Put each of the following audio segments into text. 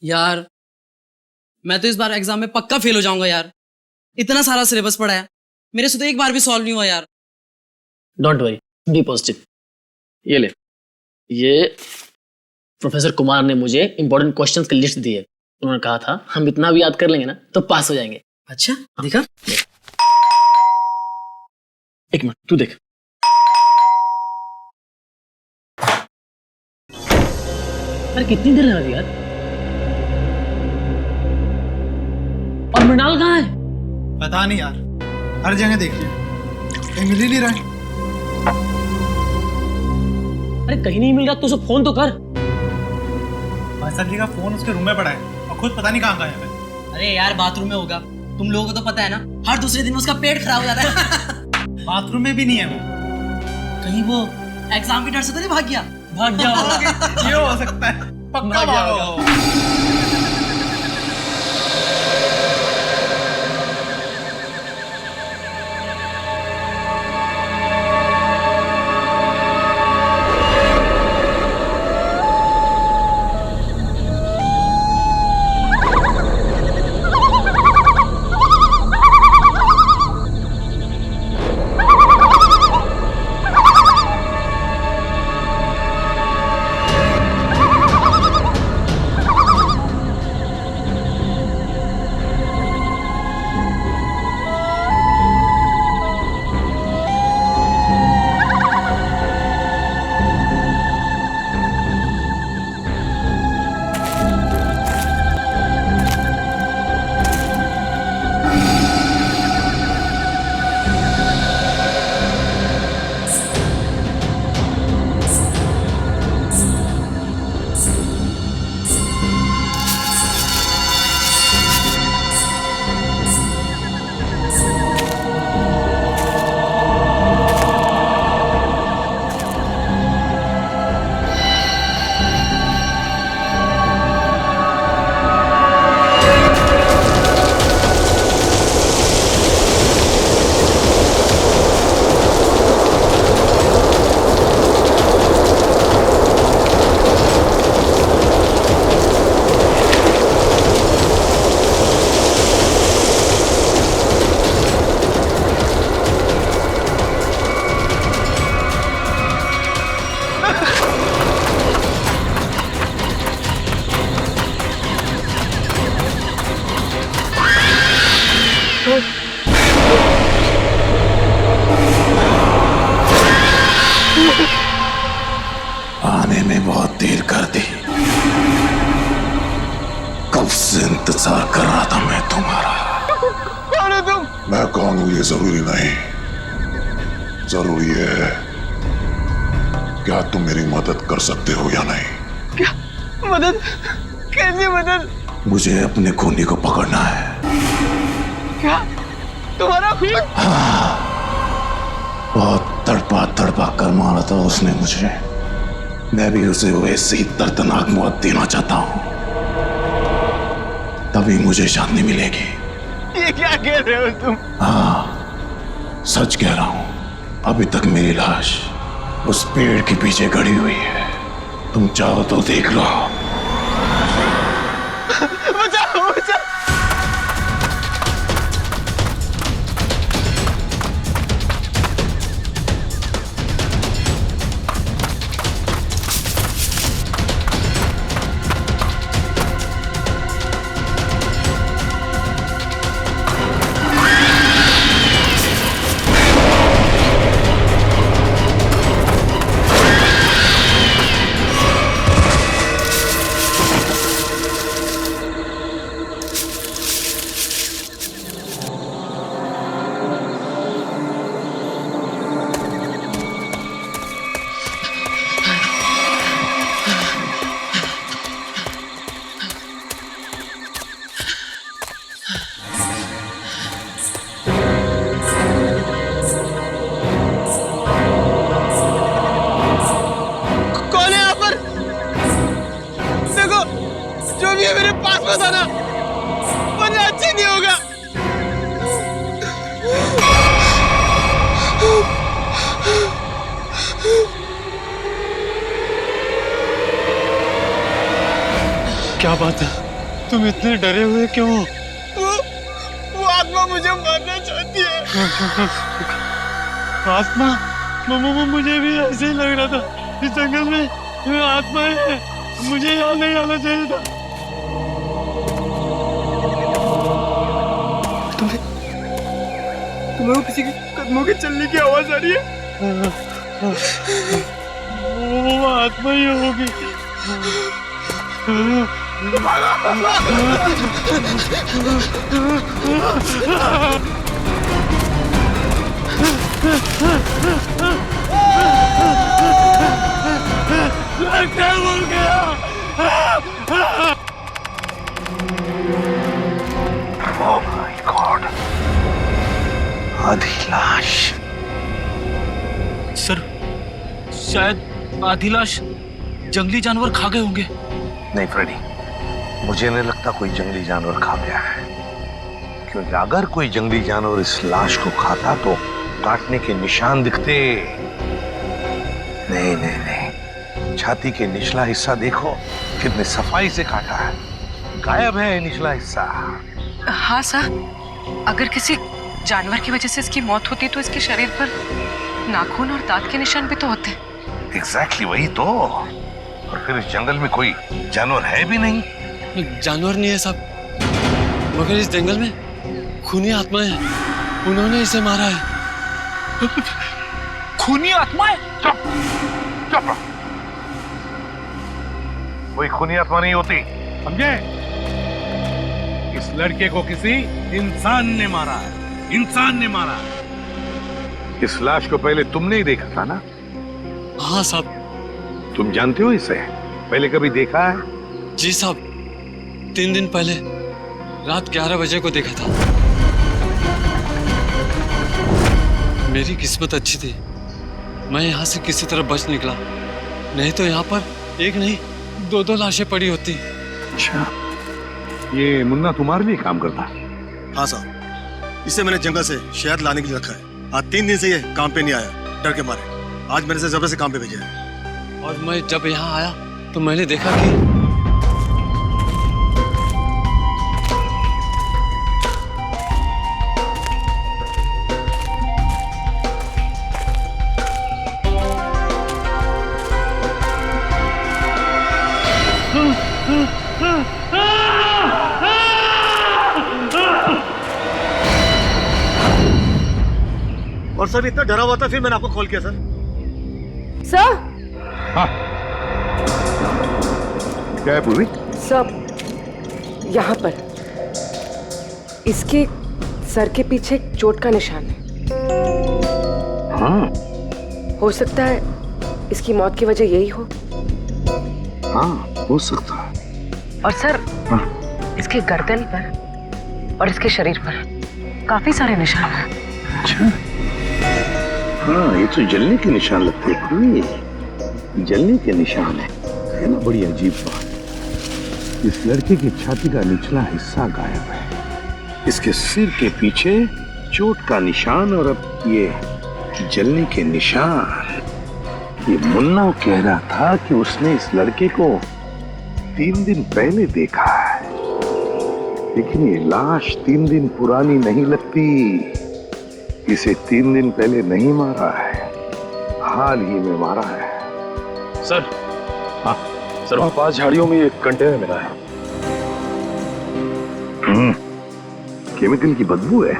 यार मैं तो इस बार एग्जाम में पक्का फेल हो जाऊंगा यार। इतना सारा सिलेबस पढ़ा है, मेरे से तो एक बार भी सॉल्व नहीं हुआ यार। Don't worry, be positive. ये ले, ये प्रोफेसर कुमार ने मुझे इंपॉर्टेंट क्वेश्चंस की लिस्ट दी है। उन्होंने कहा था हम इतना भी याद कर लेंगे ना तो पास हो जाएंगे। अच्छा दिखा। एक मिनट तू देख। अरे कितनी देर लगा दी यार। और मृणाल कहाँ है? पता नहीं यार, हर जगह देख लिया, कहीं मिल ही नहीं रहा है। अरे कहीं नहीं मिल रहा तो उसे फोन तो कर। भाई साहब जी का फोन उसके रूम में पड़ा है और खुद पता नहीं कहाँ गायब है। अरे यार बाथरूम में होगा, तुम लोगों को तो पता है ना, हर दूसरे दिन उसका पेट खराब हो जाता है। बाथरूम में भी नहीं है वो। कहीं वो एग्जाम के डर से तो नहीं भाग गया? भाग गया होगा। ये हो सकता है, पक्का भाग गया भागा होगा। होगा। आने में बहुत देर कर दी। कब से इंतजार कर रहा था मैं तुम्हारा। कौन है तुम? मैं कौन हूं ये जरूरी नहीं, जरूरी है क्या तुम मेरी मदद कर सकते हो या नहीं। क्या मदद? कैसी मदद? मुझे अपने खूनी को पकड़ना है। क्या तुम्हारा खून? बहुत तड़पा तड़पा कर मारा था उसने मुझे। मैं भी उसे वैसे ही दर्दनाक मौत देना चाहता हूं, तभी मुझे शांति मिलेगी। ये क्या कह रहे हो तुम? हाँ सच कह रहा हूं। अभी तक मेरी लाश उस पेड़ के पीछे गड़ी हुई है, तुम चाहो तो देख लो। बचाओ बचाओ। क्या बात है, तुम इतने डरे हुए क्यों? वो आत्मा मुझे मारना चाहती है। आत्मा? मुझे भी ऐसे ही लग रहा था, इस जंगल में आत्मा है, मुझे यहाँ नहीं आना चाहिए था। तुम्हें वो किसी के कदमों के चलने की आवाज आ रही है? वो आत्मा ही होगी। क्या बोल गया? Oh my God! आधी लाश। सर, शायद आधी लाश जंगली जानवर खा गए होंगे। नहीं फ्रेडी, मुझे नहीं लगता कोई जंगली जानवर खा गया है, क्योंकि अगर कोई जंगली जानवर इस लाश को खाता तो काटने के निशान दिखते। नहीं नहीं नहीं, छाती के निचला हिस्सा देखो, कितने सफाई से काटा है, गायब है निचला हिस्सा। हाँ सर, अगर किसी जानवर की वजह से इसकी मौत होती तो इसके शरीर पर नाखून और दांत के निशान भी तो होते। एग्जैक्टली वही तो। और फिर इस जंगल में कोई जानवर है भी नहीं। जानवर नहीं है साहब, मगर इस जंगल में खूनी आत्माएं हैं, उन्होंने इसे मारा है। खूनी आत्माएं? चुप चुप, कोई खूनी आत्मा नहीं होती, समझे? इस लड़के को किसी इंसान ने मारा है, इंसान ने मारा है। इस लाश को पहले तुमने ही देखा था ना? हाँ साहब। तुम जानते हो इसे? पहले कभी देखा है? जी साहब, 3 दिन पहले रात 11 बजे को देखा था। मेरी किस्मत अच्छी थी, मैं यहाँ से किसी तरह बच निकला, नहीं तो यहाँ पर एक नहीं 2 लाशें पड़ी होती। अच्छा, ये मुन्ना तुम्हारे लिए काम करता? हाँ साहब, इसे मैंने जंगल से शहद लाने के लिए रखा है। आज 3 दिन से ये काम पे नहीं आया, डर के मारे। आज मैंने इसे जबरदस्ती काम पे भेजा है। और मैं जब यहाँ आया तो मैंने देखा कि और सर इतना डरा हुआ था, फिर मैंने आपको कॉल किया सर। सर, क्या है पूर्वी? सर, यहाँ पर इसके सर के पीछे एक चोट का निशान है। हाँ हो सकता है इसकी मौत की वजह यही हो। हाँ, हो सकता है। और सर, इसके गर्दन पर और इसके शरीर पर काफी सारे निशान हैं। अच्छा, हाँ, ये तो जलने के निशान लगते हैं पूर्वी, जलने के निशान है ना? बड़ी अजीब बात। इस लड़के की छाती का निचला हिस्सा गायब है, इसके सिर के पीछे चोट का निशान, और अब ये जलने के निशान। ये मुन्ना कह रहा था कि उसने इस लड़के को 3 दिन पहले देखा है, लेकिन ये लाश 3 दिन पुरानी नहीं लगती। इसे 3 दिन पहले नहीं मारा है, हाल ही में मारा है। सर, हाँ सर, वहाँ 5 झाड़ियों में एक कंटेनर मिला है। केमिकल की बदबू है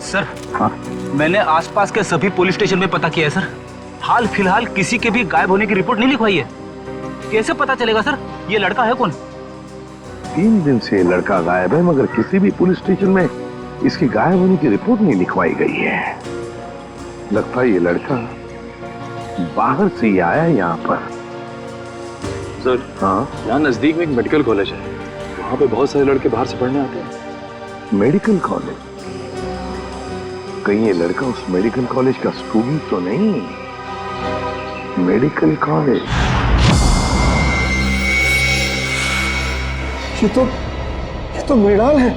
सर। हाँ, मैंने आसपास के सभी पुलिस स्टेशन में पता किया है सर, हाल फिलहाल किसी के भी गायब होने की रिपोर्ट नहीं लिखवाई है। कैसे पता चलेगा सर ये लड़का है कौन? 3 दिन से लड़का गायब है, मगर किसी भी पुलिस स्टेशन में इसकी गायब होने की रिपोर्ट नहीं लिखवाई गई है। लगता है ये लड़का बाहर से ही आया यहाँ पर। सर, हाँ, यहाँ नजदीक में एक मेडिकल कॉलेज है, वहाँ पे बहुत सारे लड़के बाहर से पढ़ने आते हैं। Medical college? कहीं ये लड़का उस मेडिकल कॉलेज का स्टूडेंट तो नहीं? Medical college? ये तो मृणाल है,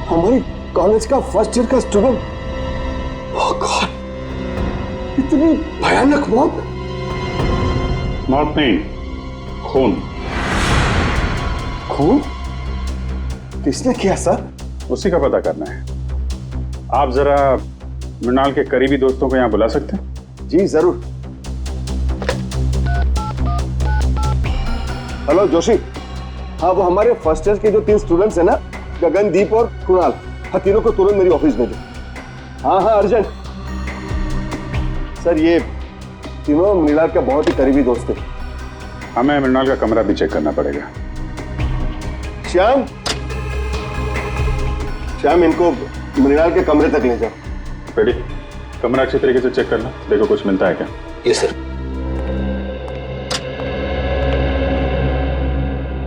हमारे कॉलेज का फर्स्ट ईयर का स्टूडेंट। ओह गॉड, इतनी भयानक मौत। मौत नहीं, खून। खून? किसने किया सर? उसी का पता करना है। आप जरा मृणाल के करीबी दोस्तों को यहाँ बुला सकते हैं? जी जरूर। हेलो जोशी। हाँ, वो हमारे फर्स्ट ईयर के जो 3 स्टूडेंट्स हैं ना, गगनदीप और कुणाल, हाँ तीनों को तुरंत मेरी ऑफिस भेजो। हाँ हाँ अर्जेंट। सर ये तीनों मृणाल के बहुत ही करीबी दोस्त थे। हमें मृणाल का कमरा भी चेक करना पड़ेगा। श्याम, श्याम इनको मृणाल के कमरे तक ले जाओ। रेडी? कमरा अच्छी तरीके से चेक करना, देखो कुछ मिलता है क्या। Yes sir.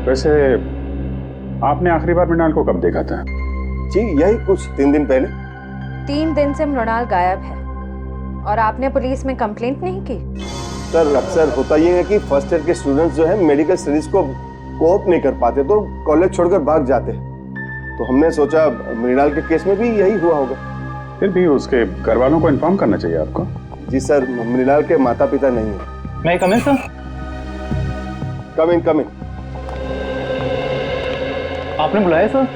वैसे आपने आखिरी बार मृणाल को कब देखा था? जी यही कुछ 3 दिन पहले। 3 दिन से मृणाल गायब है और आपने पुलिस में कंप्लेंट नहीं की? सर अक्सर होता ये है कि फर्स्ट ईयर के स्टूडेंट्स जो है मेडिकल स्टडीज को कोऑप नहीं कर पाते तो कॉलेज छोड़कर भाग जाते हैं, तो हमने सोचा मृणाल के केस में भी यही हुआ होगा। फिर भी उसके घर वालों को इन्फॉर्म करना चाहिए आपको। जी सर, मृणाल के माता पिता नहीं है। मैं कम इन सर? कम इन, कम इन। आपने बुलाया सर?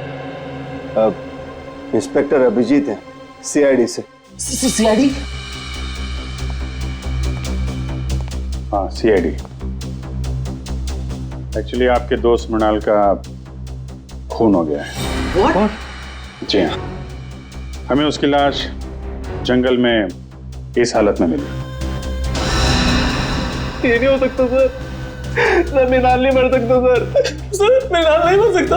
इंस्पेक्टर अभिजीत हैं, सीआईडी से। सीआईडी? हाँ सीआईडी। एक्चुअली आपके दोस्त मृणाल का खून हो गया है। What? जी हाँ, हमें उसकी लाश जंगल में इस हालत में मिली। ये नहीं हो सकता सर। सर मृणाल नहीं मर सकता सर। सर मृणाल नहीं मर सकता।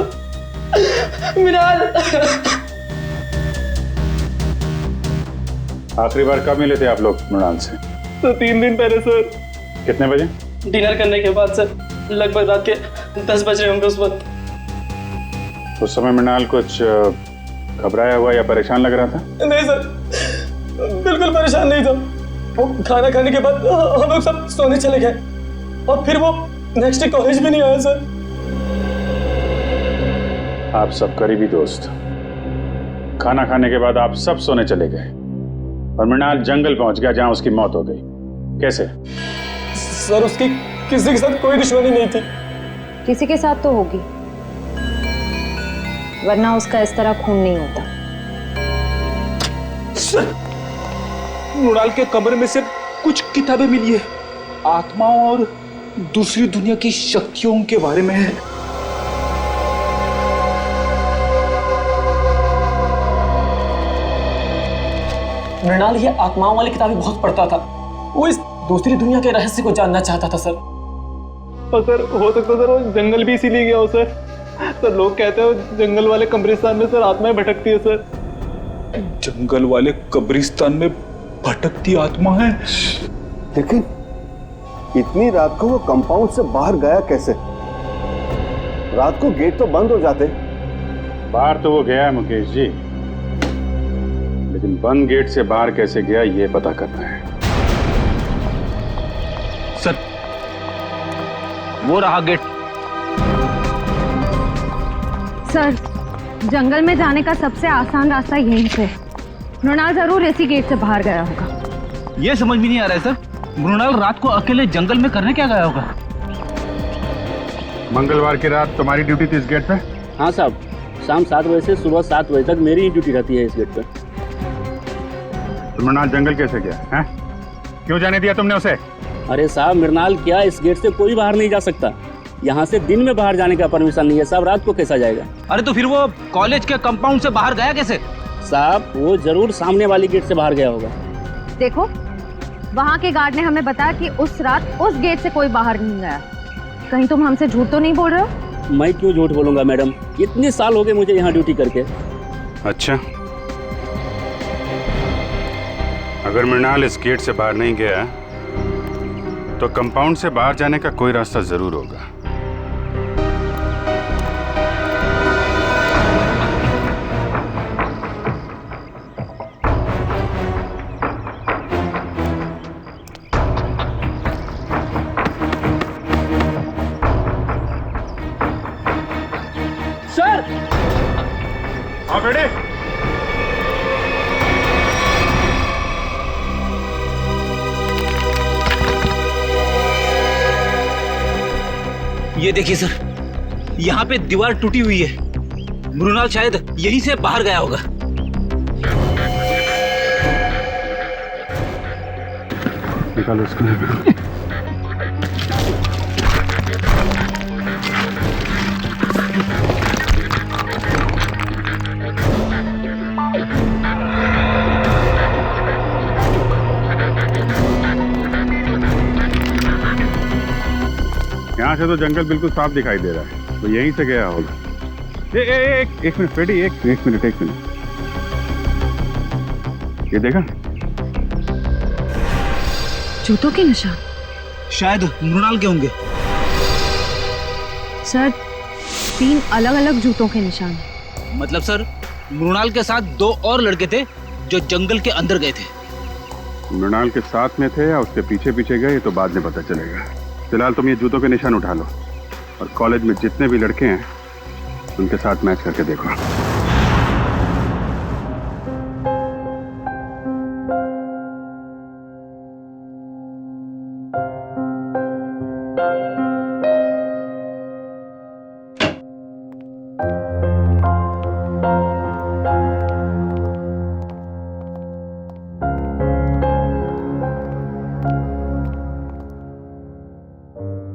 मृणाल। आखिरी बार कब मिले थे आप लोग मृणाल से? तो 3 दिन पहले सर। कितने बजे? डिनर करने के बाद सर, लगभग रात के 10 बज रहे होंगे उस वक्त। उस समय मृणाल कुछ घबराया हुआ या परेशान लग रहा था? नहीं सर, बिल्कुल परेशान नहीं था। वो खाना खाने के बाद हम लोग सब सोने चले गए और फिर वो नेक्स्ट डे कॉलेज भी नहीं आया सर। आप सब करीबी दोस्त, खाना खाने के बाद आप सब सोने चले गए और मृणाल जंगल पहुंच गया जहां उसकी मौत हो गई। कैसे? सर उसकी किसी के साथ कोई दुश्मनी नहीं थी। किसी के साथ तो होगी, वरना उसका इस तरह खून नहीं होता। सर मृणाल के कमरे में से कुछ किताबें मिली है, आत्माओं और दूसरी दुनिया की शक्तियों के बारे में है। मृणाल ये आत्माओं वाली किताबें बहुत पढ़ता था। वो इस दूसरी दुनिया के रहस्य को जानना चाहता था सर। और सर हो सकता सर वो जंगल भी इसीलिए गया हो सर। सर लोग कहते हैं जंगल वाले कब्रिस्तान में सर आत्माएं भटकती है सर। जंगल वाले कब्रिस्तान में भटकती आत्मा है? लेकिन इतनी रात को वो कंपाउंड से बाहर गया कैसे? रात को गेट तो बंद हो जाते। बाहर तो वो गया है मुकेश जी, लेकिन बंद गेट से बाहर कैसे गया ये पता करना है। सर वो रहा गेट। सर जंगल में जाने का सबसे आसान रास्ता यहीं से। मृणाल जरूर इसी गेट से बाहर गया होगा। ये समझ में नहीं आ रहा है सर, मृणाल रात को अकेले जंगल में करने क्या गया होगा? मंगलवार की रात तुम्हारी ड्यूटी थी इस गेट पे? हाँ साहब, शाम 7 बजे से सुबह 7 बजे तक मेरी ही ड्यूटी रहती है इस गेट पे। तो मृणाल जंगल कैसे गया है? क्यों जाने दिया तुमने उसे? अरे साहब मृणाल क्या, इस गेट से कोई बाहर नहीं जा सकता। यहाँ से दिन में बाहर जाने का परमिशन नहीं है साहब, रात को कैसा जाएगा? अरे तो फिर वो कॉलेज के कंपाउंड से बाहर गया कैसे? साहब वो जरूर सामने वाली गेट से बाहर गया होगा। देखो वहाँ के गार्ड ने हमें बताया कि उस रात उस गेट से कोई बाहर नहीं गया। कहीं तुम हमसे झूठ तो नहीं बोल रहे हो? मैं क्यों झूठ बोलूंगा मैडम, इतने साल हो गए मुझे यहाँ ड्यूटी करके। अच्छा, अगर मृणाल इस गेट से बाहर नहीं गया तो कंपाउंड से बाहर जाने का कोई रास्ता जरूर होगा। सर हाँ बेटे, ये देखिए सर, यहाँ पे दीवार टूटी हुई है। मृणाल शायद यहीं से बाहर गया होगा। निकालो इसको। यहाँ से तो जंगल बिल्कुल साफ दिखाई दे रहा है, तो यहीं से गया होगा। एक मिनट फ्रेडी, एक मिनट। ये देखा? जूतों के निशान शायद मृणाल के होंगे। सर 3 अलग अलग जूतों के निशान। मतलब सर मृणाल के साथ 2 और लड़के थे जो जंगल के अंदर गए थे। मृणाल के साथ में थे या उसके पीछे पीछे गए तो बाद में पता चलेगा। फिलहाल तुम ये जूतों के निशान उठा लो और कॉलेज में जितने भी लड़के हैं उनके साथ मैच करके देखो।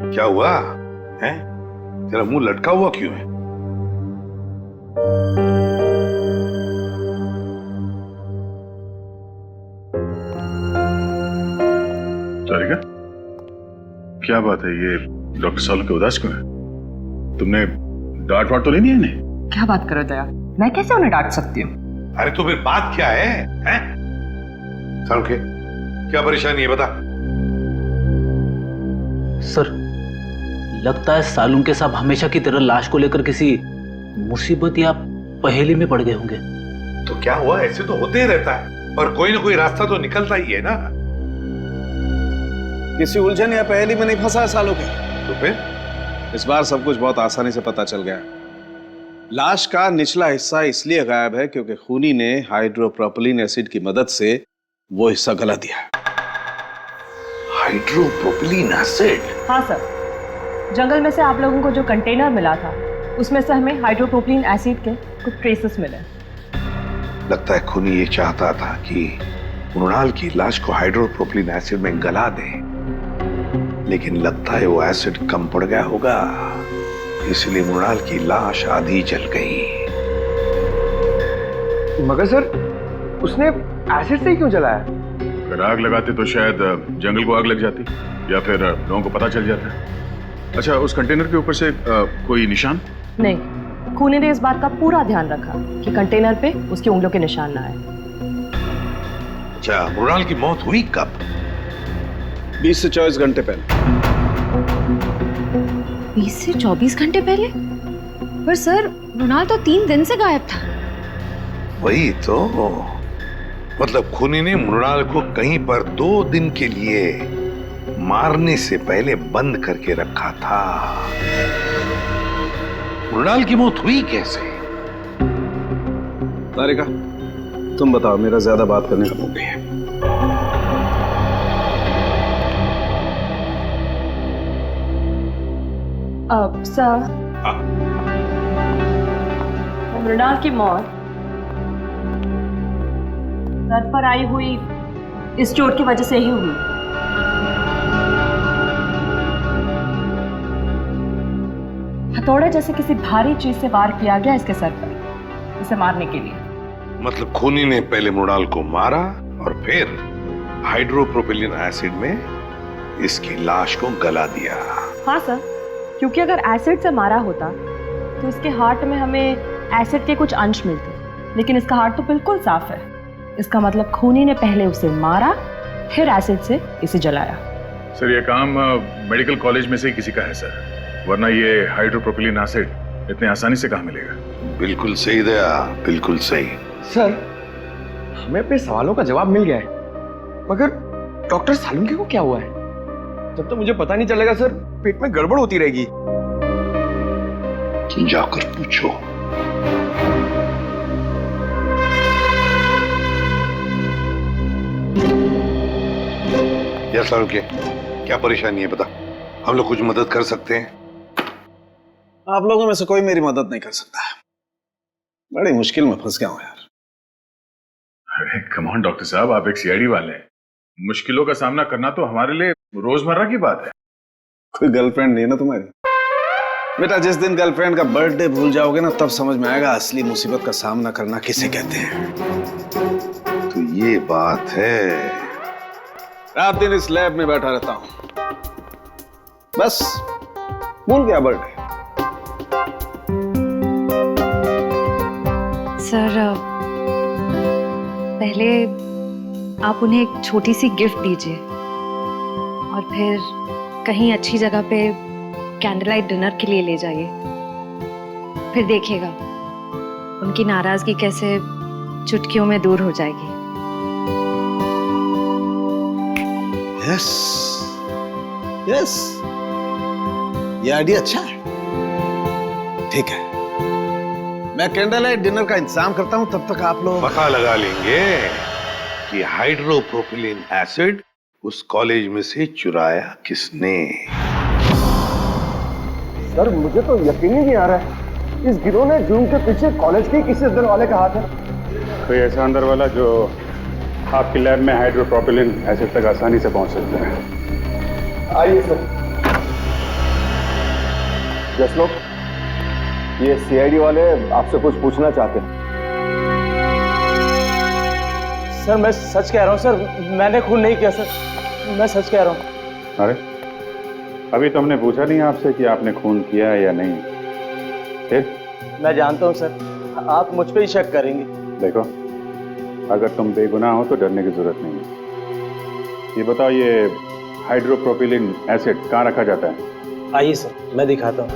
क्या हुआ है? तेरा मुंह लटका हुआ क्यों है? सारिका, क्या बात है? ये डॉक्टर सालू के उदास क्यों है? तुमने डांट वाट तो नहीं दी इन्हें? क्या बात करो दया, मैं कैसे उन्हें डांट सकती हूँ? अरे तो फिर बात क्या है? सालू के क्या परेशानी है बता। सर लगता है सालून के साहब हमेशा की तरह लाश को लेकर किसी मुसीबत या पहेली में पड़ गए होंगे। तो क्या हुआ? ऐसे तो होते ही रहता है और कोई ना कोई रास्ता तो निकलता ही है ना। किसी उलझन या पहेली में नहीं फंसा है सालों के। तो फिर इस बार सब कुछ बहुत आसानी से पता चल गया। लाश का निचला हिस्सा इसलिए गायब है क्योंकि खूनी ने हाइड्रोप्रोपिलीन एसिड की मदद से वो हिस्सा गला दिया। हाइड्रोप्रोपिलीन एसिड? हाँ सर, जंगल में से आप लोगों को जो कंटेनर मिला था उसमें से हमें हाइड्रोप्रोपिलीन एसिड के कुछ ट्रेसेस मिले। लगता है खूनी ये चाहता था कि मृणाल की लाश को हाइड्रोप्रोपिलीन एसिड में गला दे, लेकिन लगता है वो एसिड कम पड़ गया होगा, इसलिए मृणाल की लाश आधी जल गई। मगर सर उसने एसिड से ही क्यों जलाया? अगर आग लगाते तो शायद जंगल को आग लग जाती या फिर लोगों को पता चल जाता। अच्छा, उस कंटेनर के ऊपर से कोई निशान? नहीं, खूनी ने इस बात का पूरा ध्यान रखा कि कंटेनर पे उसकी उंगलियों के निशान ना आए। अच्छा, मृणाल की मौत हुई कब? 20 से 24 घंटे पहले। 20 से 24 घंटे पहले? पर सर मृणाल तो 3 दिन से गायब था। वही तो, मतलब खूनी ने मृणाल को कहीं पर 2 दिन के लिए मारने से पहले बंद करके रखा था। मृणाल की मौत हुई कैसे? तारिका, तुम बताओ, मेरा ज्यादा बात करने का मूड नहीं है। सर, मृणाल की मौत सर पर आई हुई इस चोट की वजह से ही हुई। हथौड़े जैसे किसी भारी चीज से वार किया गया इसके सर पर, इसे मारने के लिए। मतलब खूनी ने पहले मृणाल को मारा और फिर हाइड्रोप्रोपिलीन एसिड में इसकी लाश को गला दिया। हाँ सर, क्योंकि अगर एसिड से मारा होता तो इसके हार्ट में हमें एसिड के कुछ अंश मिलते, लेकिन इसका हार्ट तो बिल्कुल साफ है। इसका मतलब खूनी ने पहले उसे मारा, फिर एसिड से इसे जलाया। सर ये काम मेडिकल कॉलेज में से ही किसी का है सर, वरना ये हाइड्रोप्रोपिलीन एसिड इतने आसानी से कहाँ मिलेगा? बिल्कुल सही दया, बिल्कुल सही। सर, हमें अपने सवालों का जवाब मिल गया है, मगर डॉक्टर सालुंके को क्या हुआ है? जब तक मुझे पता नहीं चलेगा सर, पेट में गड़बड़ होती रहेगी। जाकर पूछो। या सालुंके, क्या परेशानी है बता, हम लोग कुछ मदद कर सकते हैं? आप लोगों में से कोई मेरी मदद नहीं कर सकता। बड़ी मुश्किल में फंस गया हूं यार। अरे कम ऑन डॉक्टर साहब, आप एक सीआईडी वाले हैं। मुश्किलों का सामना करना तो हमारे लिए रोजमर्रा की बात है। कोई गर्लफ्रेंड नहीं है ना तुम्हारी? बेटा, जिस दिन गर्लफ्रेंड का बर्थडे भूल जाओगे ना, तब समझ में आएगा असली मुसीबत का सामना करना किसे कहते हैं। तो ये बात है। रात दिन इस लैब में बैठा रहता हूं, बस भूल गया बर्थडे। सर, पहले आप उन्हें एक छोटी सी गिफ्ट दीजिए और फिर कहीं अच्छी जगह पे कैंडल लाइट डिनर के लिए ले जाइए। फिर देखिएगा उनकी नाराजगी कैसे चुटकियों में दूर हो जाएगी। यस यस, ये आइडिया अच्छा है। ठीक है, मैं कैंडल लाइट डिनर का इंतजाम करता हूं, तब तक आप लोग पता लगा लेंगे कि हाइड्रोप्रोपिलीन एसिड उस कॉलेज में से चुराया किसने। सर, मुझे तो यकीन ही नहीं आ रहा है, इस गिरोह ने जूम के पीछे कॉलेज के किसी अंदर वाले का हाथ है। कोई ऐसा अंदर वाला जो आपकी लैब में हाइड्रोप्रोपिलीन एसिड तक आसानी से पहुंच सकता है। आइए सर। जस्ट लोग, ये सीआईडी वाले आपसे कुछ पूछना चाहते हैं। सर, मैं सच कह रहा हूँ सर, मैंने खून नहीं किया सर, मैं सच कह रहा हूँ। अरे अभी तो हमने पूछा नहीं आपसे कि आपने खून किया है या नहीं। फिर मैं जानता हूँ सर, आप मुझ पे ही शक करेंगे। देखो, अगर तुम बेगुनाह हो तो डरने की जरूरत नहीं है। ये बताओ, ये हाइड्रोप्रोपिलीन एसिड कहाँ रखा जाता है? आइए सर, मैं दिखाता हूँ।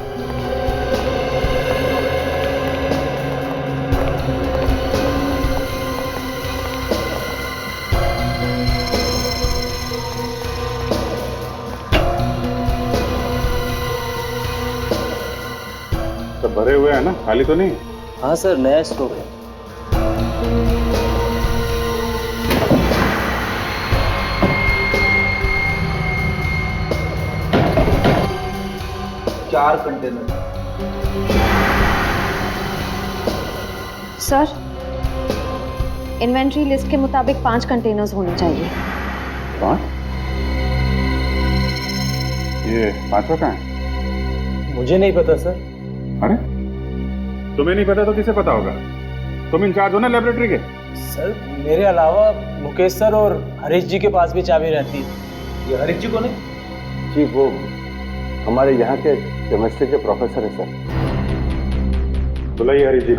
तो भरे हुए हैं ना, खाली तो नहीं? हाँ सर, नया स्टॉक है। चार कंटेनर। सर, इन्वेंट्री लिस्ट के मुताबिक 5 कंटेनर्स होने चाहिए। 5? ये 5वां कहाँ है? मुझे नहीं पता सर। अरे तुम्हें नहीं पता तो किसे पता होगा? तुम इंचार्ज हो ना लेबोरेटरी के। सर, मेरे अलावा मुकेश सर और हरीश जी के पास भी चाबी रहती है। ये हरीश जी कौन है? जी, वो हमारे यहाँ के केमिस्ट्री के प्रोफेसर है सर। बुलाइए हरीश जी।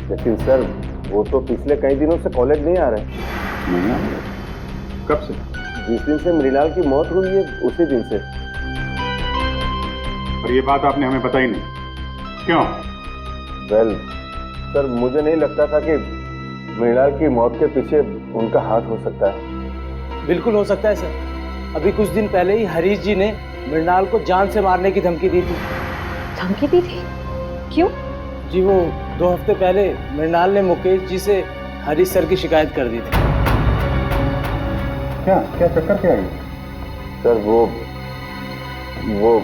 लेकिन सर, वो तो पिछले कई दिनों से कॉलेज नहीं आ रहे। नहीं आ रहे? कब से? जिस दिन से मृणाल की मौत हुई है उसी दिन से। और ये बात आपने हमें बताई नहीं, क्यों? वेल सर, मुझे नहीं लगता था कि मृणाल की मौत के पीछे उनका हाथ हो सकता है। बिल्कुल हो सकता है सर। अभी कुछ दिन पहले ही हरीश जी ने मृणाल को जान से मारने की धमकी दी थी। धमकी दी थी? क्यों? जी, वो 2 हफ्ते पहले मृणाल ने मुकेश जी से हरीश सर की शिकायत कर दी थी। क्या क्या चक्कर क्या है? सर, वो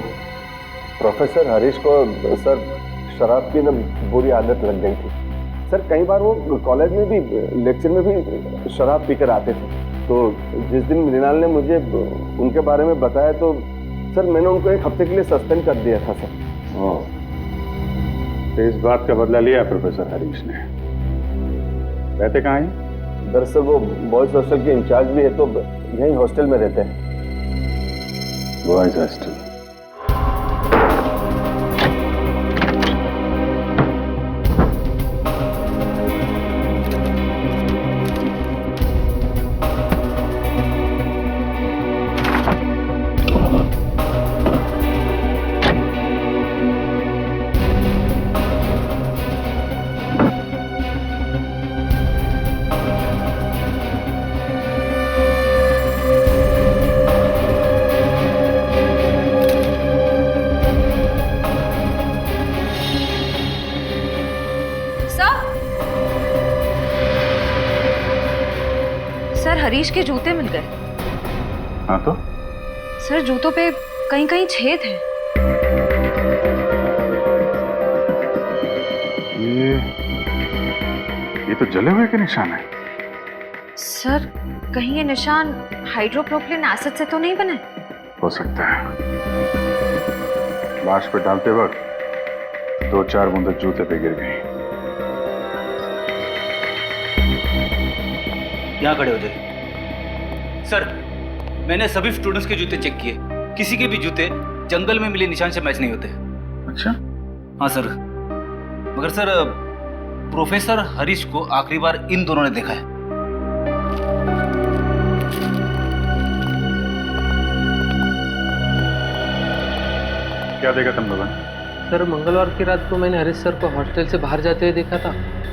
प्रोफेसर हरीश को सर शराब की ना बुरी आदत लग गई थी। सर, कई बार वो कॉलेज में भी, लेक्चर में भी शराब पीकर आते थे। तो जिस दिन मृणाल ने मुझे उनके बारे में बताया तो सर, मैंने उनको 1 हफ्ते के लिए सस्पेंड कर दिया था सर। तो इस बात का बदला लिया प्रोफेसर हरीश ने। रहते कहाँ हैं? दरअसल वो बॉयज हॉस्टल के इंचार्ज भी है, तो यहीं हॉस्टल में रहते हैं। Boys hostel. सर, हरीश के जूते मिल गए। हाँ तो? सर, जूतों पे कहीं कहीं छेद है। तो जले हुए के निशान है। सर, कहीं ये निशान हाइड्रोप्रोपिलीन एसिड से तो नहीं बने? हो सकता है। लाश पे डालते वक्त 2-4 बूंदें जूते पे गिर गई। यहाँ खड़े हो जाइए। सर, मैंने सभी स्टूडेंट्स के जूते चेक किए, किसी के भी जूते जंगल में मिले निशान से मैच नहीं होते। अच्छा? हाँ सर, मगर सर प्रोफेसर हरीश को आखिरी बार इन दोनों ने देखा है। क्या देखा तुम लोगों ने? सर, मंगलवार की रात को मैंने हरीश सर को हॉस्टल से बाहर जाते हुए देखा था।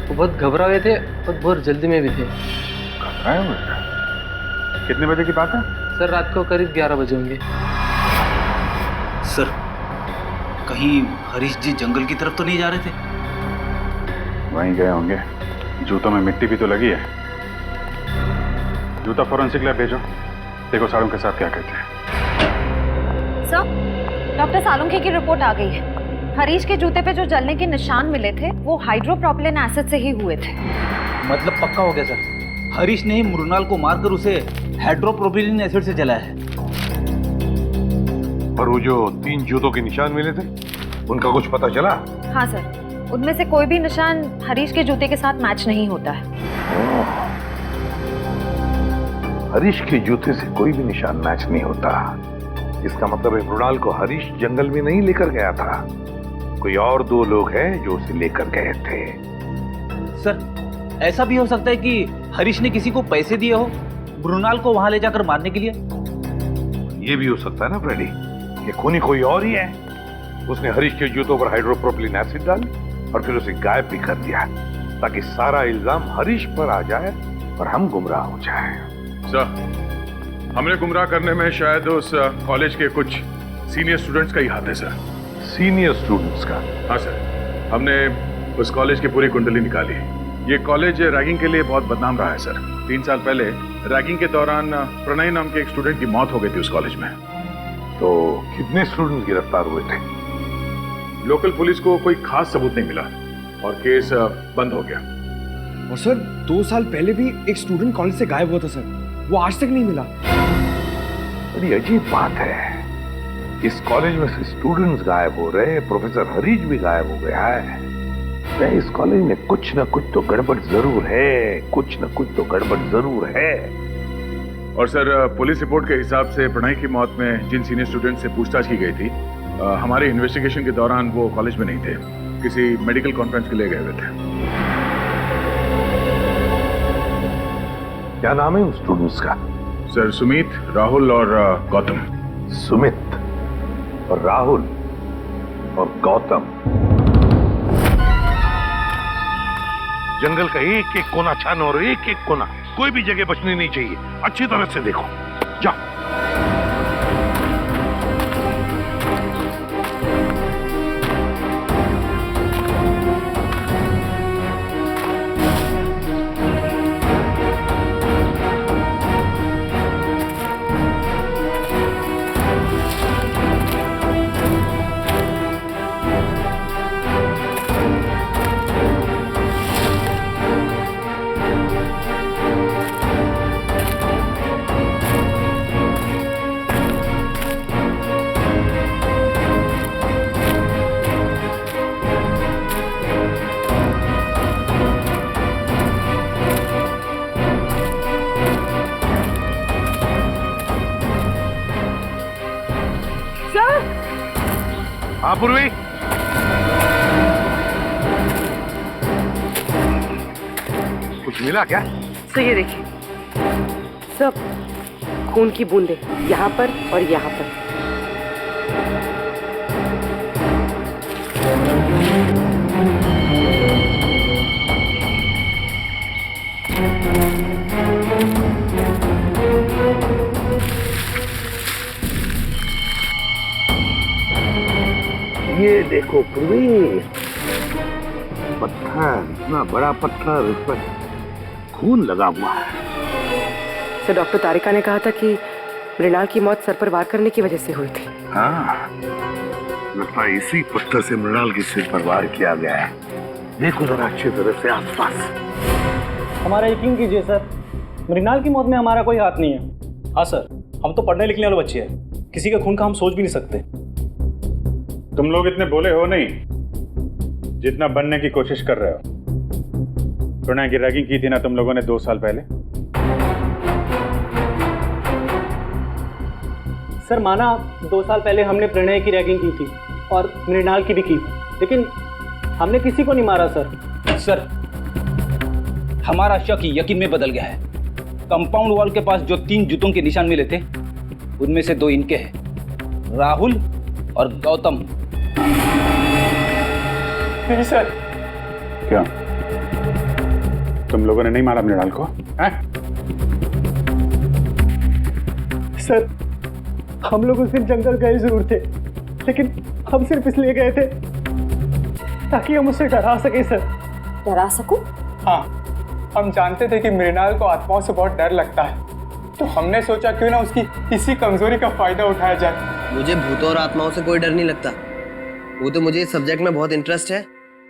वो बहुत घबरा हुए थे और बहुत जल्दी में भी थे। घबराए हुए थे? कितने बजे की बात है? सर, रात को करीब 11 बजे होंगे। सर, कहीं हरीश जी जंगल की तरफ तो नहीं जा रहे थे? वहीं गए होंगे। जूतों में मिट्टी भी तो लगी है। जूता फॉरेंसिक लैब भेजो, देखो साड़ों के साथ क्या कहते हैं। सर, डॉक्टर सालुंखे की रिपोर्ट आ गई है। हरीश के जूते पे जो जलने के निशान मिले थे वो हाइड्रोप्रोपिलीन एसिड से ही हुए थे। मतलब पक्का हो गया सर, हरीश ने ही मृणाल को मारकर उसे हाइड्रोप्रोपिलीन एसिड से जलाया है। और वो जो 3 जूतों के निशान मिले थे, उनका कुछ पता चला? हाँ सर, उनमें से कोई भी निशान हरीश के जूते के साथ मैच नहीं होता है। हरीश के जूते से कोई भी निशान मैच नहीं होता। इसका मतलब है मृणाल को हरीश जंगल में नहीं लेकर गया था, कोई और 2 लोग हैं जो उसे लेकर गए थे। सर, ऐसा भी हो सकता है कि हरीश ने किसी को पैसे दिए हो मृणाल को वहां ले जाकर मारने के लिए। ये भी हो सकता है ना फ्रेडी, ये खूनी कोई और ही है। उसने हरीश के जूतों पर हाइड्रोप्रोपिलीन एसिड डाल और फिर उसे गायब भी कर दिया, ताकि सारा इल्जाम हरीश पर आ जाए और हम गुमराह हो जाए। सर, हमने गुमराह करने में शायद उस कॉलेज के कुछ सीनियर स्टूडेंट्स का ही हाथ है सर। सीनियर स्टूडेंट्स का? हाँ सर, हमने उस कॉलेज की पूरी कुंडली निकाली। ये कॉलेज रैगिंग के लिए बहुत बदनाम रहा है सर। 3 साल पहले रैगिंग के दौरान प्रणय नाम के एक स्टूडेंट की मौत हो गई थी उस कॉलेज में। तो कितने स्टूडेंट्स गिरफ्तार हुए थे? लोकल पुलिस को कोई खास सबूत नहीं मिला और केस बंद हो गया। और सर, 2 साल पहले भी एक स्टूडेंट कॉलेज से गायब हुआ था सर, वो आज तक नहीं मिला। बड़ी अजीब बात है, इस कॉलेज में से स्टूडेंट्स गायब हो रहे हैं, प्रोफेसर हरीश भी गायब हो गया है। इस कॉलेज में कुछ न कुछ तो गड़बड़ जरूर है, कुछ न कुछ तो गड़बड़ जरूर है। और सर, पुलिस रिपोर्ट के हिसाब से प्रणय की मौत में जिन सीनियर स्टूडेंट से पूछताछ की गई थी, हमारे इन्वेस्टिगेशन के दौरान वो कॉलेज में नहीं थे, किसी मेडिकल कॉन्फ्रेंस के लिए गए हुए थे। क्या नाम है उन स्टूडेंट्स का? सर, सुमित, राहुल और गौतम। सुमित और राहुल और गौतम। जंगल का एक एक कोना छानो और एक एक कोना, कोई भी जगह बचनी नहीं चाहिए। अच्छी तरह से देखो, जाओ। हाँ पूर्वी, कुछ मिला क्या? तो ये देखिए, सब खून की बूंदें यहाँ पर और यहाँ पर। ये देखो पूर्वी, पत्थर, इतना बड़ा पत्थर, उस पर खून लगा हुआ है। सर, डॉक्टर तारिका ने कहा था कि मृणाल की मौत सर पर वार करने की वजह से हुई थी। हाँ, लगता है इसी पत्थर से मृणाल के सिर पर वार किया गया है। देखो जरा अच्छी तरह से आसपास। हमारा यकीन कीजिए सर, मृणाल की मौत में हमारा कोई हाथ नहीं है। हाँ सर, हम तो पढ़ने लिखने वाले बच्चे हैं, किसी के खून का हम सोच भी नहीं सकते। तुम लोग इतने बोले हो नहीं जितना बनने की कोशिश कर रहे हो। प्रणय की रैगिंग की थी ना तुम लोगों ने 2 साल पहले। सर माना 2 साल पहले हमने प्रणय की रैगिंग की थी और मृणाल की भी की, लेकिन हमने किसी को नहीं मारा सर। सर, हमारा शक यकीन में बदल गया है। कंपाउंड वॉल के पास जो 3 जूतों के निशान मिले थे, उनमें से 2 इनके हैं, राहुल और गौतम। नहीं सर। क्या तुम लोगों ने नहीं मारा मृणाल को? सर, हम लोग उस दिन जंगल गए जरूर थे, लेकिन हम सिर्फ इसलिए गए थे ताकि हम उसे डरा सके सर। डरा सकूं? हाँ, हम जानते थे कि मृणाल को आत्माओं से बहुत डर लगता है, तो हमने सोचा क्यों ना उसकी इसी कमजोरी का फायदा उठाया जाए। मुझे भूतों और आत्माओं से कोई डर नहीं लगता। वो तो मुझे इस सब्जेक्ट में बहुत इंटरेस्ट है,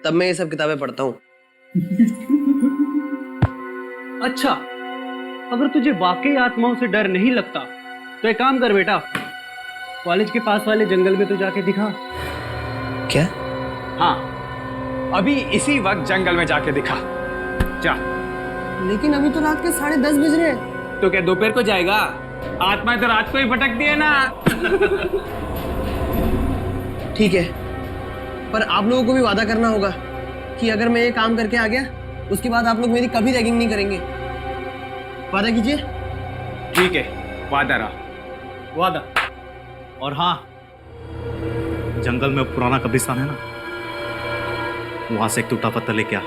तब मैं ये सब किताबें पढ़ता हूँ। अच्छा, अगर तुझे वाकई आत्माओं से डर नहीं लगता तो एक काम कर बेटा, कॉलेज के पास वाले जंगल में तो जाके दिखा। क्या? हाँ, अभी इसी वक्त जंगल में जाके दिखा जा। लेकिन अभी तो रात के 10:30 बज रहे हैं। तो क्या दोपहर को जाएगा? आत्मा तो रात को ही भटकती है ना। ठीक है, पर आप लोगों को भी वादा करना होगा कि अगर मैं ये काम करके आ गया उसके बाद आप लोग मेरी कभी रैगिंग नहीं करेंगे। वादा कीजिए। ठीक है, वादा रहा, वादा। और हाँ, जंगल में पुराना कब्रिस्तान है ना, वहां से एक टूटा पत्थर लेके आ।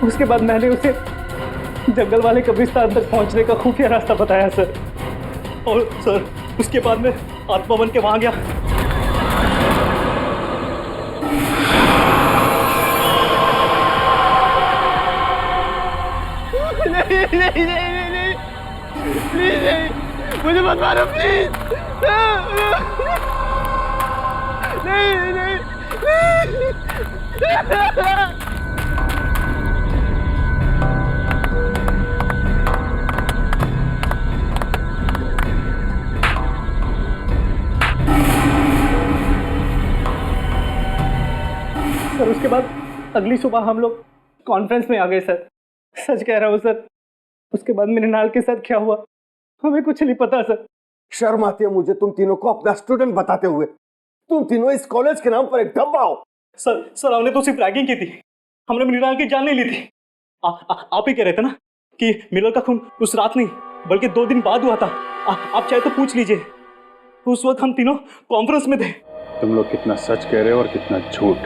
उसके बाद मैंने उसे जंगल वाले कब्रिस्तान तक पहुंचने का खुफिया रास्ता बताया सर, और सर उसके बाद मैं आत्मा बन के वहां गया। नहीं नहीं नहीं नहीं प्लीज नहीं, मुझे मत मारो प्लीज। नहीं नहीं सर, उसके बाद अगली सुबह हम लोग कॉन्फ्रेंस में आ गए सर। सच कह रहा हूँ सर, उसके बाद मृणाल के साथ क्या हुआ हमें कुछ नहीं पता सर। शर्म आती है मुझे तुम तीनों को अपना स्टूडेंट बताते हुए। तुम तीनों इस कॉलेज के नाम पर एक धब्बा हो। सर हमने तो सिर्फ रैगिंग की थी, हमने मृणाल की जान नहीं ली थी। आप ही कह रहे थे ना कि मृणाल का खून उस रात नहीं बल्कि 2 दिन बाद हुआ था। आप चाहे तो पूछ लीजिए, उस वक्त हम तीनों कॉन्फ्रेंस में थे। तुम लोग कितना सच कह रहे हो और कितना झूठ,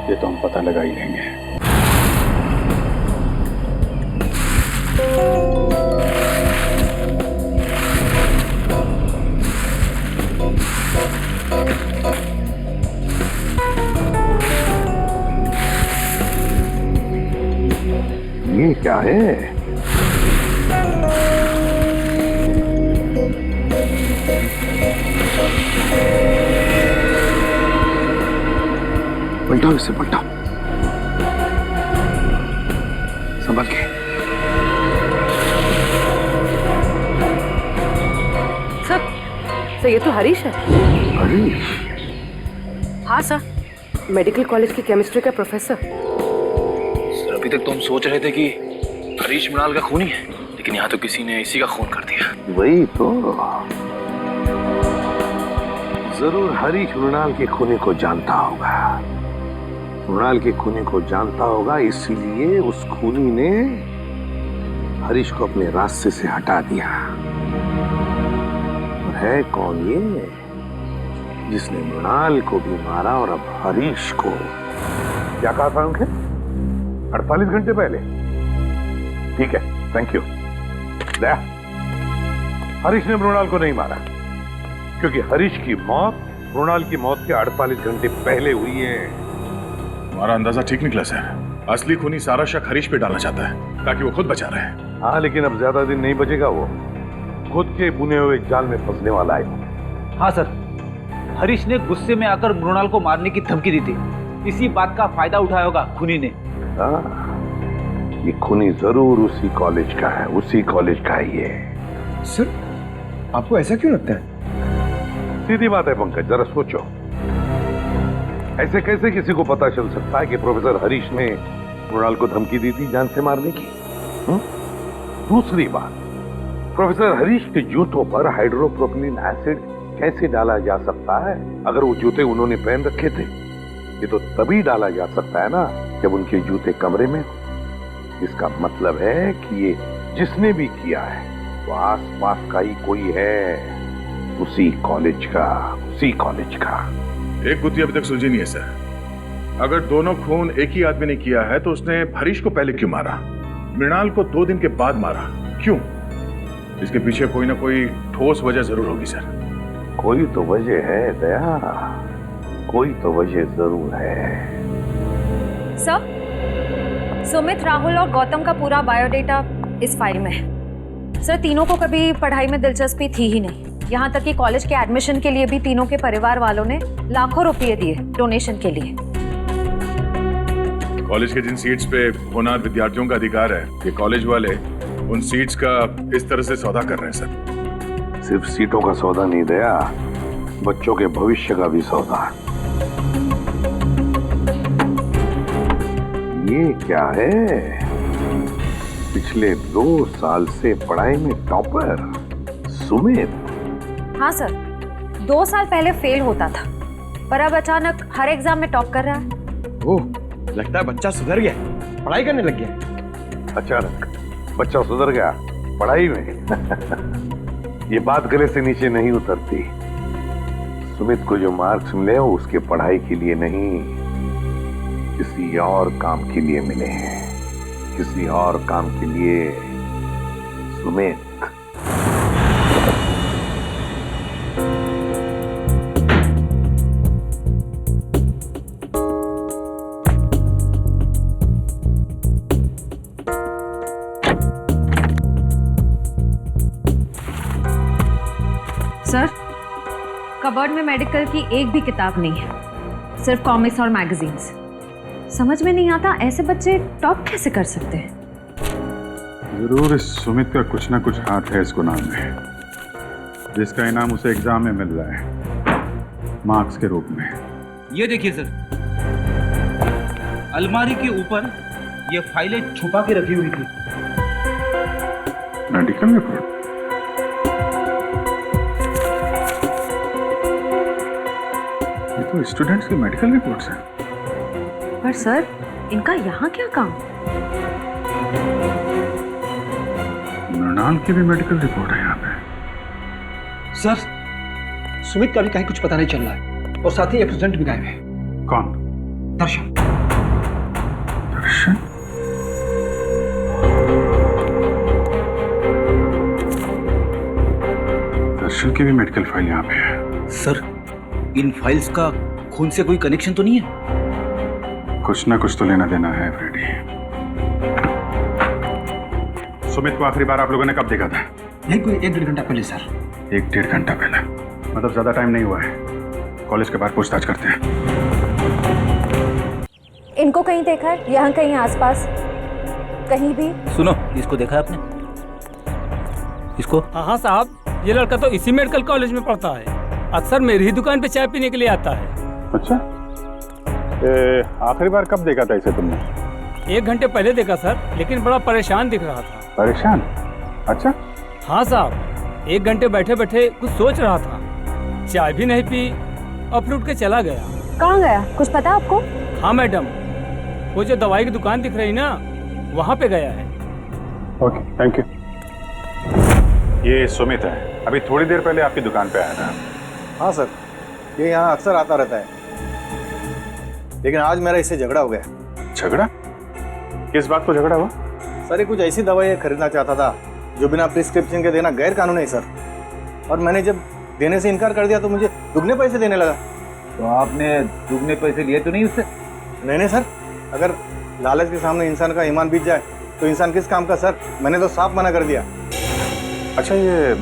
ये तो हम पता लगा ही लेंगे। ये क्या है? पलटाओ इसे, पलटाओ, संभल के। सर ये तो हरीश है। हरीश? हाँ सर, मेडिकल कॉलेज की केमिस्ट्री का प्रोफेसर। सर, अभी तक तो हम सोच रहे थे कि हरीश मृणाल का खूनी है, लेकिन यहाँ तो किसी ने इसी का खून कर दिया। वही तो, जरूर हरीश मृणाल के खूनी को जानता होगा। मृणाल के खूनी को जानता होगा, इसलिए उस खूनी ने हरीश को अपने रास्ते से हटा दिया। और है कौन ये जिसने मृणाल को भी मारा और अब हरीश को? क्या कहा था उनके? 48 घंटे पहले? ठीक है, थैंक यू। दया, हरीश ने मृणाल को नहीं मारा, क्योंकि हरीश की मौत मृणाल की मौत के 48 घंटे पहले हुई है। हमारा अंदाजा ठीक निकला सर। असली खूनी सारा शक हरीश पे डालना चाहता है ताकि वो खुद बचा रहे। हाँ, लेकिन अब ज्यादा दिन नहीं बचेगा, वो खुद के बुने हुए जाल में फंसने वाला है। हाँ सर, हरीश ने गुस्से में आकर मृणाल को मारने की धमकी दी थी। इसी बात का फायदा उठाया होगा खूनी ने। ये खूनी जरूर उसी कॉलेज का है, उसी कॉलेज का है ये। सर, आपको ऐसा क्यों लगता है? सीधी बात है पंकज, जरा सोचो, ऐसे कैसे किसी को पता चल सकता है कि प्रोफेसर हरीश ने मृणाल को धमकी दी थी जान से मारने की? दूसरी बात, प्रोफेसर हरीश के जूतों पर हाइड्रोप्रोपिलीन एसिड कैसे डाला जा सकता है? अगर वो जूते उन्होंने पहन रखे थे, ये तो तभी डाला जा सकता है ना जब उनके जूते कमरे में हो। इसका मतलब है कि ये जिसने भी किया है वो आसपास का ही कोई है, उसी कॉलेज का, उसी कॉलेज का। एक गुत्थी अभी तक सुलझी नहीं है सर। अगर दोनों खून एक ही आदमी ने किया है तो उसने हरीश को पहले क्यों मारा, मृणाल को 2 दिन के बाद मारा, क्यों? इसके पीछे कोई ना कोई ठोस वजह जरूर होगी सर। कोई तो वजह है दया, कोई तो वजह जरूर है। सर, सुमित, राहुल और गौतम का पूरा बायोडेटा इस फाइल में है। सर, तीनों को कभी पढ़ाई में दिलचस्पी थी ही नहीं। यहाँ तक कि कॉलेज के एडमिशन के लिए भी तीनों के परिवार वालों ने लाखों रुपए दिए डोनेशन के लिए। कॉलेज के जिन सीट्स पे होनहार विद्यार्थियों का अधिकार है, ये कॉलेज वाले उन सीट्स का इस तरह से सौदा कर रहे हैं सर। सिर्फ सीटों का सौदा नहीं दया, बच्चों के भविष्य का भी सौदा। ये क्या है? पिछले 2 साल से पढ़ाई में टॉपर सुमित। हाँ सर, 2 साल पहले फेल होता था, पर अब अचानक हर एग्जाम में टॉप कर रहा है। ओह, लगता है बच्चा सुधर गया, पढ़ाई करने लग गया। अचानक बच्चा सुधर गया पढ़ाई में? ये बात गले से नीचे नहीं उतरती। सुमित को जो मार्क्स मिले वो उसके पढ़ाई के लिए नहीं, किसी और काम के लिए मिले हैं, किसी और काम के लिए। सुमित, सर, कबर्ड में मेडिकल की एक भी किताब नहीं है, सिर्फ कॉमिक्स और मैगजीन्स। समझ में नहीं आता ऐसे बच्चे टॉप कैसे कर सकते हैं। जरूर इस सुमित का कुछ ना कुछ हाथ है इसको नाम में, जिसका इनाम उसे एग्जाम में मिल रहा है मार्क्स के रूप में। ये देखिए सर, अलमारी के ऊपर ये फाइलें छुपा के रखी हुई थी। Medical report? ये तो स्टूडेंट्स की मेडिकल रिपोर्ट्स हैं। पर सर, इनका यहाँ क्या काम? मृणाल की भी मेडिकल रिपोर्ट है यहाँ पे। सर, सुमित का भी कहीं कुछ पता नहीं चल रहा है, और साथ ही एक एजेंट भी गायब है। कौन? दर्शन। दर्शन? दर्शन की भी मेडिकल फाइल यहाँ पे है। सर, इन फाइल्स का खून से कोई कनेक्शन तो नहीं है? कुछ ना कुछ तो लेना देना है फ्रेडी। सुमित को आखिरी बार आप लोगों ने कब देखा था? यही कोई 1-1.5 घंटा पहले सर। 1-1.5 घंटा पहले? मतलब ज्यादा टाइम नहीं हुआ है। कॉलेज के बाहर पूछताछ करते हैं। इनको कहीं देखा है? यहाँ कहीं आसपास कहीं भी? सुनो, इसको देखा है आपने? इसको? हाँ साहब, ये लड़का तो इसी मेडिकल कॉलेज में पढ़ता है। अक्सर मेरी ही दुकान पे चाय पीने के लिए आता है। अच्छा, आखिरी बार कब देखा था इसे तुमने? 1 घंटे पहले देखा सर, लेकिन बड़ा परेशान दिख रहा था। परेशान? अच्छा। हाँ साहब, 1 घंटे बैठे बैठे कुछ सोच रहा था, चाय भी नहीं पी और फिर उठ के चला गया। कहाँ गया, कुछ पता आपको? हाँ मैडम, वो जो दवाई की दुकान दिख रही ना, वहाँ पे गया है। Okay, thank you. ये सुमित है, अभी थोड़ी देर पहले आपकी दुकान पे आया था। हाँ सर, ये यहाँ अक्सर आता रहता है, लेकिन आज मेरा इससे झगड़ा हो गया। झगड़ा? किस बात को झगड़ा हुआ? सर, ये कुछ ऐसी दवाई खरीदना चाहता था जो बिना प्रिस्क्रिप्शन के देना गैर कानूनी है सर, और मैंने जब देने से इनकार कर दिया तो मुझे दुगने पैसे देने लगा। तो आपने दुगने पैसे लिए तो नहीं उससे? नहीं सर, अगर लालच के सामने इंसान का ईमान बीत जाए तो इंसान किस काम का सर, मैंने तो साफ मना कर दिया। अच्छा, ये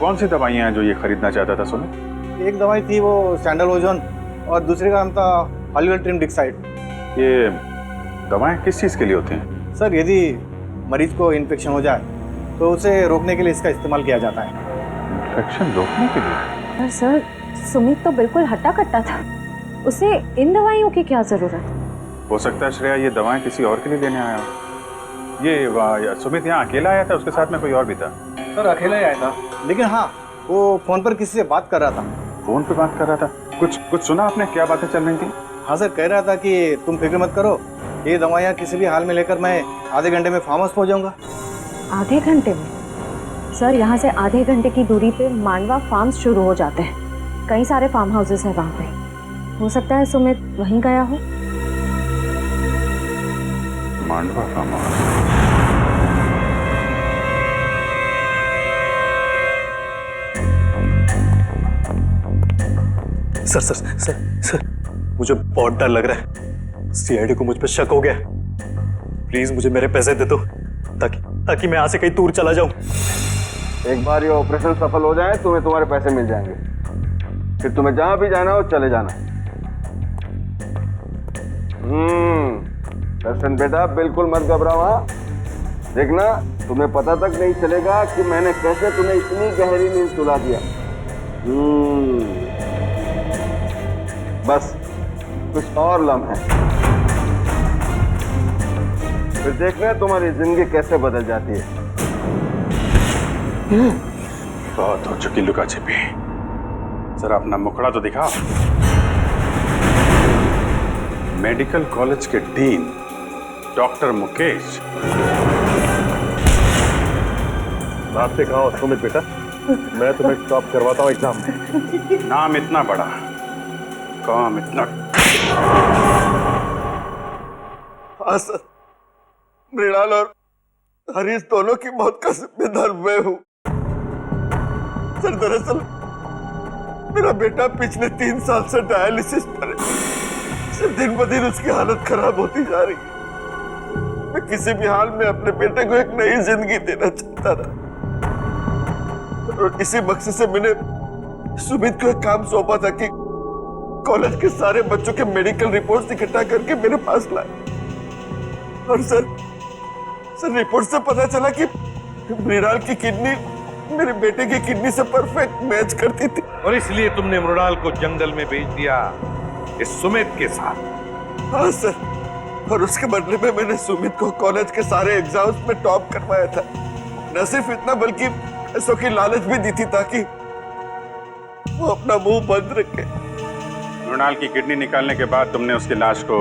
कौन सी दवाइयाँ हैं जो ये खरीदना चाहता था सुमित? एक दवाई थी वो सैंडलओजोन और दूसरे का नाम था हॉलीवेल्ट्रिन डिक्साइड। ये दवाएं किस चीज़ के लिए होती हैं? सर यदि मरीज को इन्फेक्शन हो जाए तो उसे रोकने के लिए इसका इस्तेमाल किया जाता है। इन्फेक्शन रोकने के लिए? पर सर सुमित तो बिल्कुल हट्टा कट्टा था, उसे इन दवाइयों की क्या जरूरत? हो सकता है श्रेया ये दवाएं किसी और के लिए देने आया हो। ये सुमित यहाँ अकेला आया था, उसके साथ में कोई और भी था? सर अकेला ही आया था, लेकिन हाँ वो फोन पर किसी से बात कर रहा था। फोन पे बात कर रहा था? कुछ सुना आपने? क्या बातें चल रही थी? हाँ सर, कह रहा था कि तुम फिक्र मत करो, ये दवाइयाँ किसी भी हाल में लेकर मैं आधे घंटे में फार्म हाउस पहुँच जाऊँगा। आधे घंटे में? सर यहाँ से आधे घंटे की दूरी पे मांडवा फार्म्स शुरू हो जाते हैं, कई सारे फार्म हाउसेस हैं वहाँ पे। हो सकता है सुमित वहीं गया हो। Mandwa farm house? Sir sir sir sir मुझे बहुत डर लग रहा है, सीआईडी को मुझ पर शक हो गया। प्लीज मुझे मेरे पैसे दे दो ताकि मैं यहाँ से कहीं दूर चला जाऊं। एक बार ये ऑपरेशन सफल हो जाए तुम्हें तुम्हारे पैसे मिल जाएंगे, फिर तुम्हें जहां भी जाना हो चले जाना। दर्शन बेटा बिल्कुल मत घबराओ। हाँ देखना तुम्हें पता तक नहीं चलेगा कि मैंने कैसे तुम्हें इतनी गहरी नींद सुला दिया। बस कुछ और लम्हे, फिर देखना तुम्हारी जिंदगी कैसे बदल जाती है। बहुत हो चुकी लुका छिपी, जरा अपना मुखड़ा तो दिखाओ। मेडिकल कॉलेज के डीन डॉक्टर मुकेश। रास्ते कहाँ हो सुमित बेटा, मैं तुम्हें टॉप करवाता हूँ एग्जाम में। नाम इतना बड़ा, काम इतना। हाँ सर, मृणाल और हरीश दोनों की मौत का जिम्मेदार मैं हूं। सर दरअसल मेरा बेटा पिछले 3 साल से डायलिसिस पर है। सर दिन ब दिन उसकी हालत खराब होती जा रही है। मैं किसी भी हाल में अपने बेटे को एक नई जिंदगी देना चाहता था, और इसी मकसद से मैंने सुमित को एक काम सौंपा था कि कॉलेज के सारे बच्चों के मेडिकल रिपोर्ट्स इकट्ठा करके मेरे पास लाए। और सर रिपोर्ट से पता चला कि मृणाल की किडनी मेरे बेटे की किडनी से परफेक्ट मैच करती थी। और इसलिए तुमने मृणाल को जंगल में भेज दिया इस सुमित के साथ? हाँ सर, और उसके बदले में मैंने सुमित को कॉलेज के सारे एग्जाम्स में टॉप करवाया था। न सिर्फ इतना बल्कि पैसों की लालच भी दी थी ताकि वो अपना मुंह बंद रखे। मृणाल की किडनी निकालने के बाद तुमने उसकी लाश को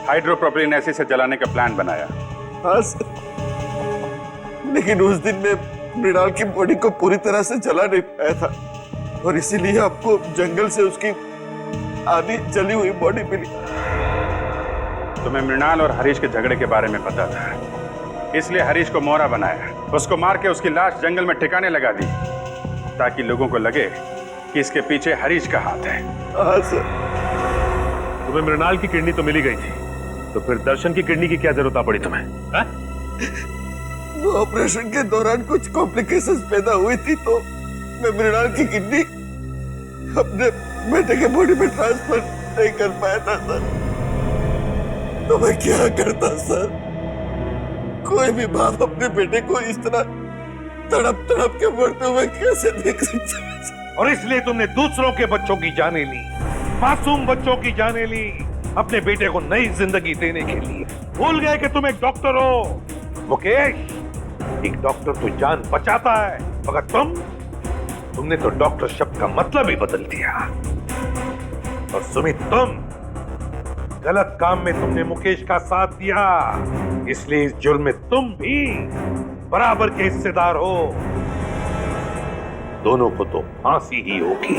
हाइड्रोप्रोपिलीन एसिड से जलाने का प्लान बनाया? हाँ सर, लेकिन उस दिन में मृणाल की बॉडी को पूरी तरह से जला नहीं पाया था, और इसीलिए आपको जंगल से उसकी आधी जली हुई बॉडी मिली। तुम्हें मृणाल और हरीश के झगड़े के बारे में पता था, इसलिए हरीश को मोहरा बनाया, उसको मार के उसकी लाश जंगल में ठिकाने लगा दी, ताकि लोगों को लगे कि इसके पीछे हरीश का हाथ है। हाँ सर। तुम्हें मृणाल की किडनी तो मिली गई थी, तो फिर दर्शन की किडनी की क्या जरूरत पड़ी तुम्हें? वो ऑपरेशन के दौरान कुछ कॉम्प्लिकेशंस पैदा हुई थी, तो मैं मृणाल की किडनी अपने बेटे के बॉडी में ट्रांसफर नहीं कर पाया था सर। तो मैं क्या करता सर? कोई भी बाप अपने बेटे को इस तरह तड़प तड़प के मरते हुए कैसे देख सकता है? और इसलिए तुमने दूसरों के बच्चों की जाने ली, मासूम बच्चों की जाने ली, अपने बेटे को नई जिंदगी देने के लिए। भूल गए कि तुम एक डॉक्टर हो मुकेश। एक डॉक्टर तो जान बचाता है, मगर तुमने तो डॉक्टर शब्द का मतलब ही बदल दिया। और सुमित, तुम गलत काम में तुमने मुकेश का साथ दिया, इसलिए इस जुर्म में तुम भी बराबर के हिस्सेदार हो। दोनों को तो फांसी ही होगी।